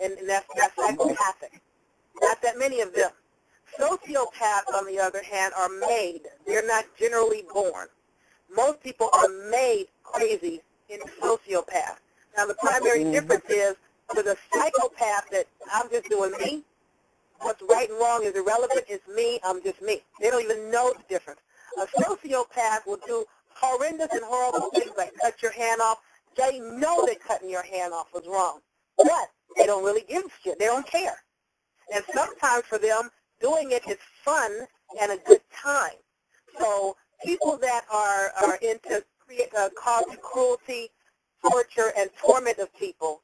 and that's psychopathic. Not that many of them. Sociopaths, on the other hand, are made. They're not generally born. Most people are made crazy into sociopaths. Now, the primary difference is with a psychopath that I'm just doing me. What's right and wrong is irrelevant. It's me. I'm just me. They don't even know the difference. A sociopath will do horrendous and horrible things like cut your hand off. They know that cutting your hand off was wrong, but they don't really give a shit. They don't care. And sometimes for them, doing it is fun and a good time. So people that are into causing cruelty, torture, and torment of people,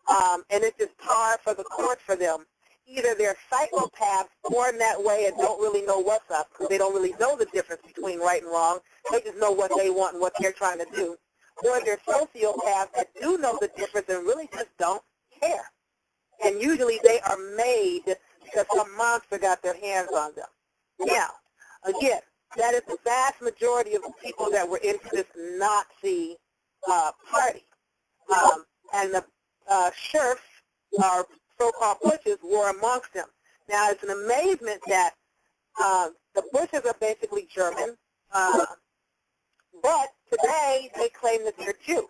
and it's just par for the course for them. Either they're psychopaths born that way and don't really know what's up because they don't really know the difference between right and wrong. They just know what they want and what they're trying to do. Or they're sociopaths that do know the difference and really just don't care. And usually they are made because some monster got their hands on them. Now, again, that is the vast majority of the people that were into this Nazi party. And the sheriffs, or so-called Bushes, were amongst them. Now, it's an amazement that the Bushes are basically German, but today they claim that they're Jew.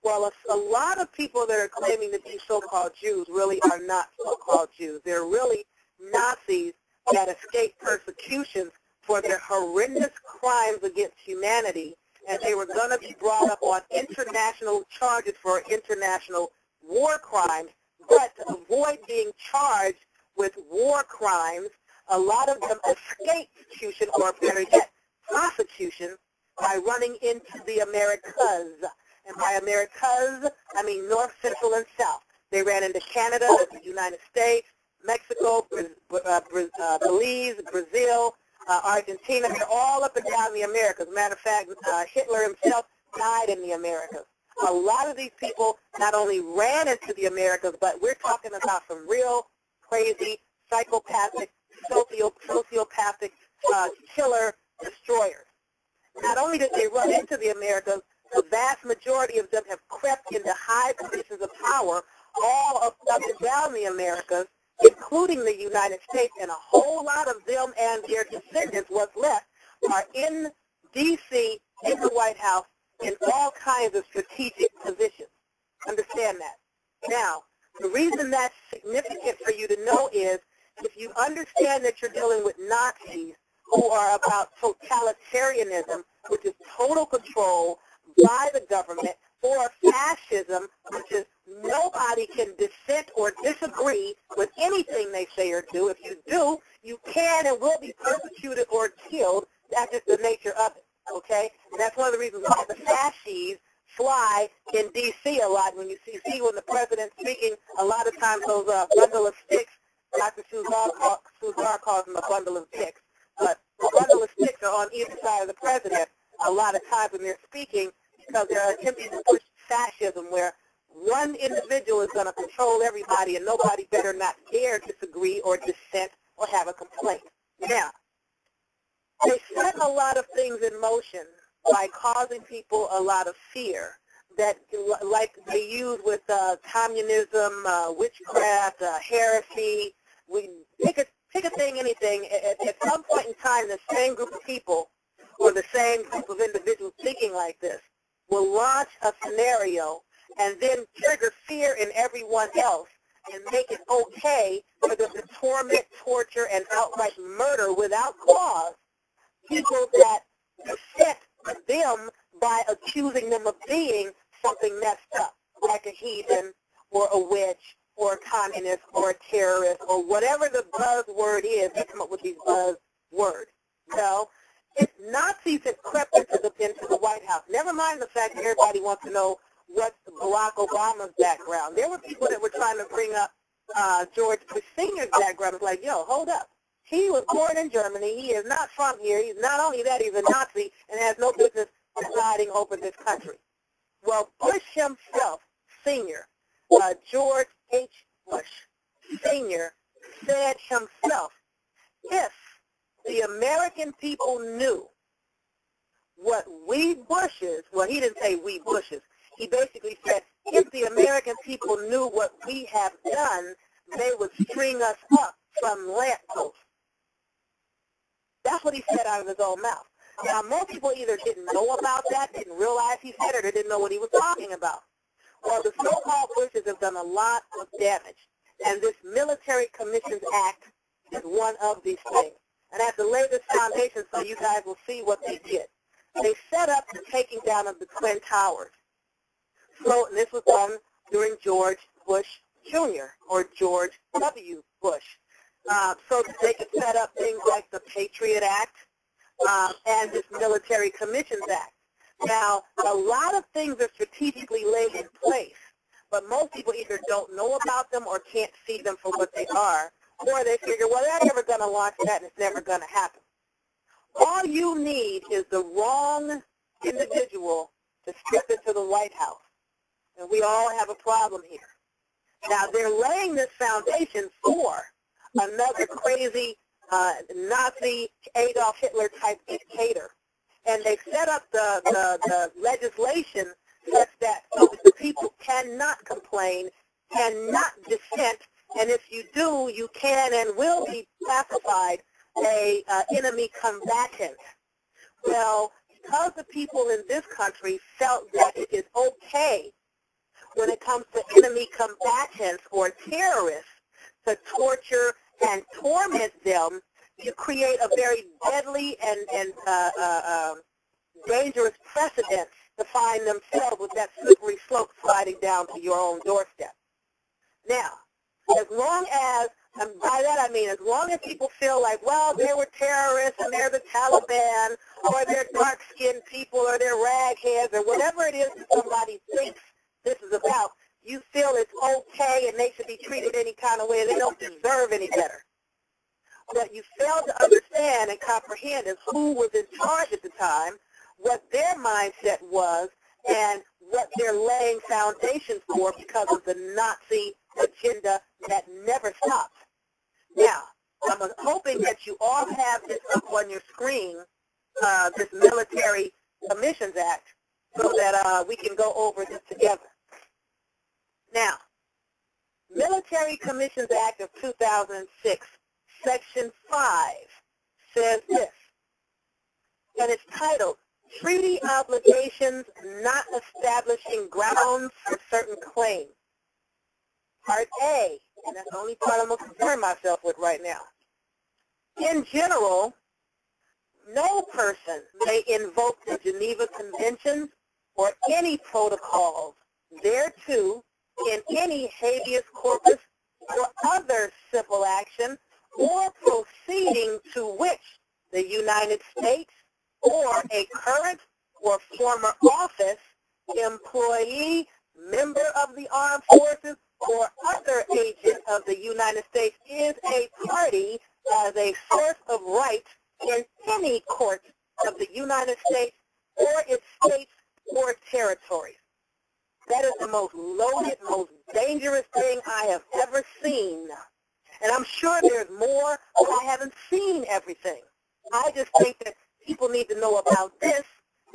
Well, a lot of people that are claiming to be so-called Jews really are not so-called Jews. They're really Nazis that escaped persecutions for their horrendous crimes against humanity, and they were going to be brought up on international charges for international war crimes. But to avoid being charged with war crimes, a lot of them escaped execution, or better yet, prosecution, by running into the Americas. And by Americas, I mean North, Central, and South. They ran into Canada, the United States, Mexico, Belize, Brazil, Argentina. They're all up and down the Americas. Matter of fact, Hitler himself died in the Americas. A lot of these people not only ran into the Americas, but we're talking about some real crazy, psychopathic, sociopathic killer destroyers. Not only did they run into the Americas, the vast majority of them have crept into high positions of power all up and down the Americas, including the United States, and a whole lot of them and their descendants, what's left, are in D.C., in the White House, in all kinds of strategic positions. Understand that. Now, the reason that's significant for you to know is if you understand that you're dealing with Nazis who are about totalitarianism, which is total control by the government, or fascism, which is nobody can dissent or disagree with anything they say or do. If you do, you can and will be persecuted or killed. That's just the nature of it, okay? And that's one of the reasons why the fascists fly in D.C. a lot. When you see when the president's speaking, a lot of times those bundle of sticks, Dr. Suzar calls them a bundle of sticks, but a bundle of sticks are on either side of the president a lot of times when they're speaking, because they're attempting to push fascism where one individual is going to control everybody and nobody better not dare disagree or dissent or have a complaint. Now, they set a lot of things in motion by causing people a lot of fear that, like they use with communism, witchcraft, heresy. We pick a thing, anything. At some point in time, the same group of people or the same group of individuals thinking like this will launch a scenario and then trigger fear in everyone else and make it okay for them to torment, torture, and outright murder without cause people that dissent them by accusing them of being something messed up, like a heathen or a witch or a communist or a terrorist or whatever the buzzword is. They come up with these buzzwords. So it's Nazis that crept into the White House. Never mind the fact that everybody wants to know what's Barack Obama's background. There were people that were trying to bring up George Bush Sr.'s background. It's like, yo, hold up. He was born in Germany. He is not from here. He's not only that, he's a Nazi and has no business presiding over this country. Well, Bush himself, Sr., George H. Bush Sr., said himself, if the American people knew what we Bushes, well, he didn't say we Bushes, he basically said, if the American people knew what we have done, they would string us up from lampposts. That's what he said out of his own mouth. Now, most people either didn't know about that, didn't realize he said it, or didn't know what he was talking about. Well, the so-called Bushes have done a lot of damage, and this Military Commissions Act is one of these things. And I have to lay this foundation so you guys will see what they did. They set up the taking down of the Twin Towers. So this was done during George Bush Jr. or George W. Bush. So that they could set up things like the Patriot Act and this Military Commissions Act. Now, a lot of things are strategically laid in place, but most people either don't know about them or can't see them for what they are, or they figure, well, they're never going to launch that and it's never going to happen. All you need is the wrong individual to step into the White House, and we all have a problem here. Now, they're laying this foundation for another crazy Nazi Adolf Hitler type dictator. And they set up the legislation such that the people cannot complain, cannot dissent, and if you do, you can and will be classified a enemy combatant. Well, because the people in this country felt that it is okay when it comes to enemy combatants or terrorists to torture and torment them, you create a very deadly and dangerous precedent to find themselves with that slippery slope sliding down to your own doorstep. Now, as long as, and by that I mean as long as people feel like, well, they were terrorists and they're the Taliban, or they're dark-skinned people, or they're ragheads, or whatever it is that somebody thinks this is about, you feel it's okay and they should be treated any kind of way. They don't deserve any better. What you fail to understand and comprehend is who was in charge at the time, what their mindset was, and what they're laying foundation for because of the Nazi agenda that never stops. Now, I'm hoping that you all have this up on your screen, this Military Commissions Act, so that we can go over this together. Now, Military Commissions Act of 2006, Section 5 says this, and it's titled, Treaty Obligations Not Establishing Grounds for Certain Claims. Part A, and that's the only part I'm going to concern myself with right now. In general, no person may invoke the Geneva Conventions or any protocols thereto in any habeas corpus or other civil action or proceeding to which the United States or a current or former office, employee, member of the armed forces, or other agent of the United States is a party as a source of right in any court of the United States or its states or territories. That is the most loaded, most dangerous thing I have ever seen. And I'm sure there's more, but I haven't seen everything. I just think that people need to know about this,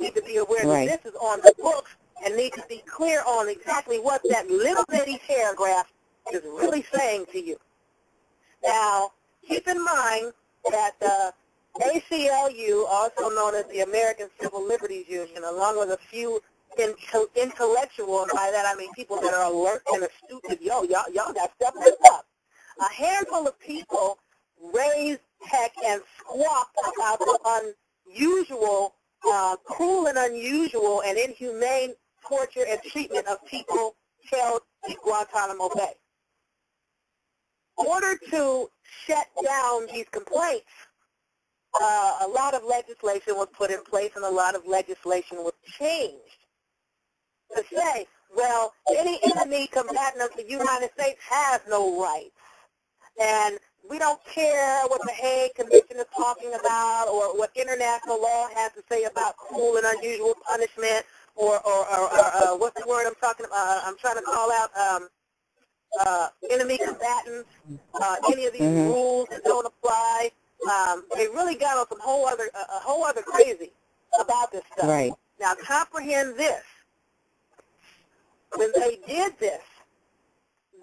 need to be aware that this is on the books, and need to be clear on exactly what that little bitty paragraph is really saying to you. Now, keep in mind that the ACLU, also known as the American Civil Liberties Union, along with a few intellectual, and by that I mean people that are alert and astute, y'all got stuff this up. A handful of people raised heck and squawked about the unusual, cruel and unusual and inhumane torture and treatment of people held in Guantanamo Bay. In order to shut down these complaints, a lot of legislation was put in place and a lot of legislation was changed to say, well, any enemy combatant of the United States has no rights. And we don't care what the Hague Convention is talking about or what international law has to say about cruel and unusual punishment or what's the word I'm talking about? I'm trying to call out enemy combatants, any of these rules that don't apply. They really got on some a whole other crazy about this stuff. Right. Now comprehend this. when they did this,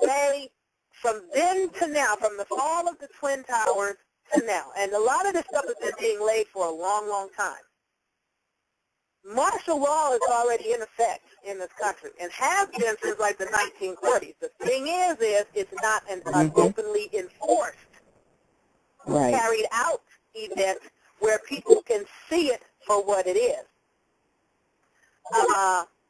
they, from then to now, from the fall of the Twin Towers to now, and a lot of this stuff has been being laid for a long, long time, martial law is already in effect in this country and has been since like the 1930s. The thing is it's not an openly enforced, carried out event where people can see it for what it is.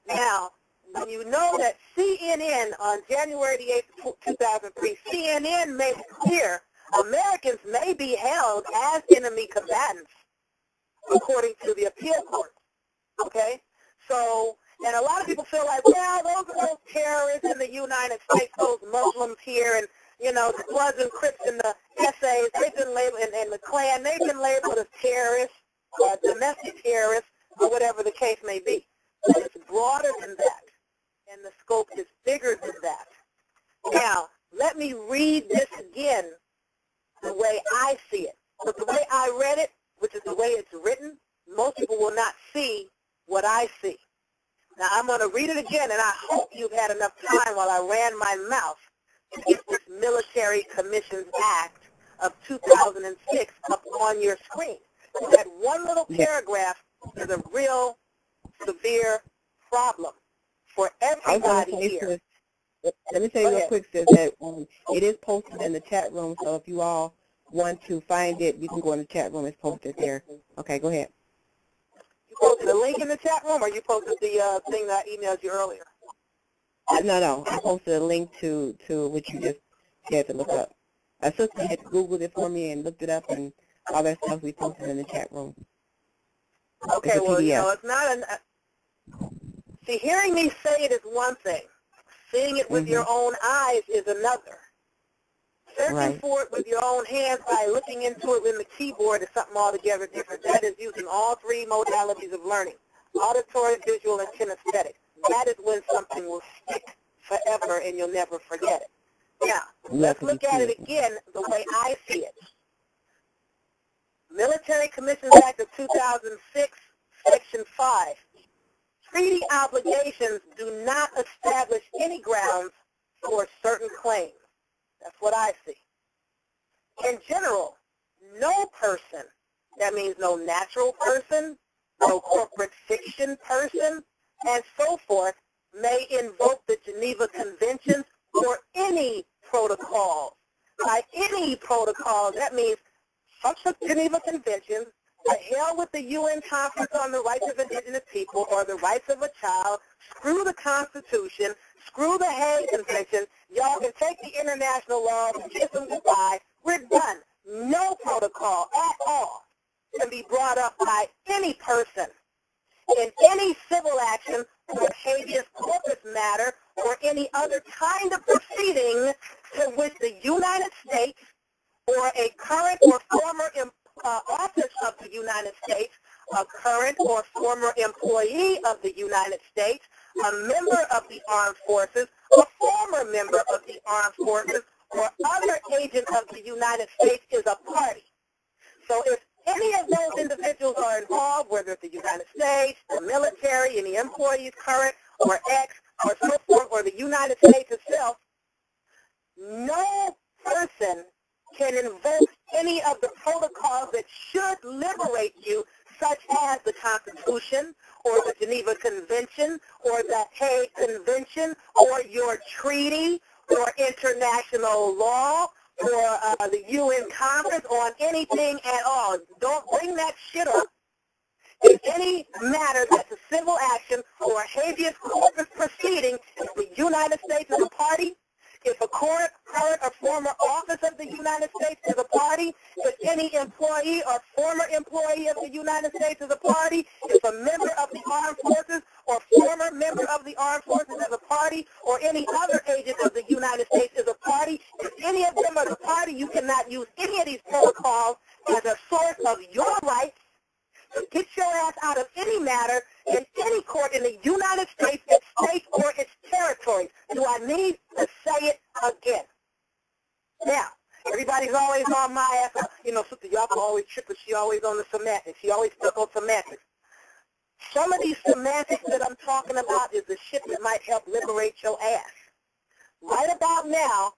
Now, when you know that CNN on January the 8th, 2003, CNN made it clear Americans may be held as enemy combatants according to the appeal court. Okay? So, and a lot of people feel like, well, those are those terrorists in the United States, those Muslims here, and, you know, the Bloods and Crips and the essays, they've been labeled, and the Klan, they've been labeled as terrorists, or domestic terrorists, or whatever the case may be. But it's broader than that, and the scope is bigger than that. Now, let me read this again the way I see it. But the way I read it, which is the way it's written, most people will not see what I see. Now, I'm going to read it again, and I hope you've had enough time while I ran my mouth to get this Military Commissions Act of 2006 up on your screen. That one little paragraph is a real severe problem for everybody here. Let me tell you real quick, sis, that it is posted in the chat room, so if you all want to find it, you can go in the chat room. It's posted there. Okay, go ahead. You posted a link in the chat room, or you posted the thing that I emailed you earlier? No. I posted a link to what you just had to look up. A sister had Googled it for me and looked it up, and all that stuff we posted in the chat room. Okay, well, you know, it's not see, hearing me say it is one thing. Seeing it with your own eyes is another. Searching for it with your own hands by looking into it in the keyboard is something altogether different. That is using all three modalities of learning, auditory, visual, and kinesthetic. That is when something will stick forever and you'll never forget it. Now, let's look at it again the way I see it. Military Commissions Act of 2006, Section 5. Treaty obligations do not establish any grounds for certain claims. That's what I see. In general, no person, that means no natural person, no corporate fiction person, and so forth, may invoke the Geneva Conventions or any protocol. By any protocol, that means fuck the Geneva Conventions, the hell with the UN Conference on the Rights of Indigenous People or the Rights of a Child, screw the Constitution, screw the Hague Convention, y'all can take the international laws and kiss them goodbye, we're done. No protocol at all can be brought up by any person in any civil action or habeas corpus matter or any other kind of proceeding to which the United States or a current or former office of the United States, a current or former employee of the United States, a member of the armed forces, a former member of the armed forces, or other agent of the United States is a party. So if any of those individuals are involved, whether it's the United States, the military, any employees, current or ex, or so forth, or the United States itself, no person can invoke any of the protocols that should liberate you, such as the Constitution or the Geneva Convention or the Hague Convention or your treaty or international law or the UN Conference on anything at all. Don't bring that shit up. In any matter that's a civil action or a habeas corpus proceeding, if the United States is a party, if a current or former office of the United States is a party, if any employee or former employee of the United States is a party, if a member of the armed forces or former member of the armed forces is a party, or any other agent of the United States is a party, if any of them are the party, you cannot use any of these protocols as a source of your rights to get your ass out of any matter in any court in the United States, its states, or its territories. Do I need to say it again? Now, everybody's always on my ass. You know, Sister Yaffa always tripping. She always on the semantics. She always stuck on semantics. Some of these semantics that I'm talking about is the shit that might help liberate your ass. Right about now,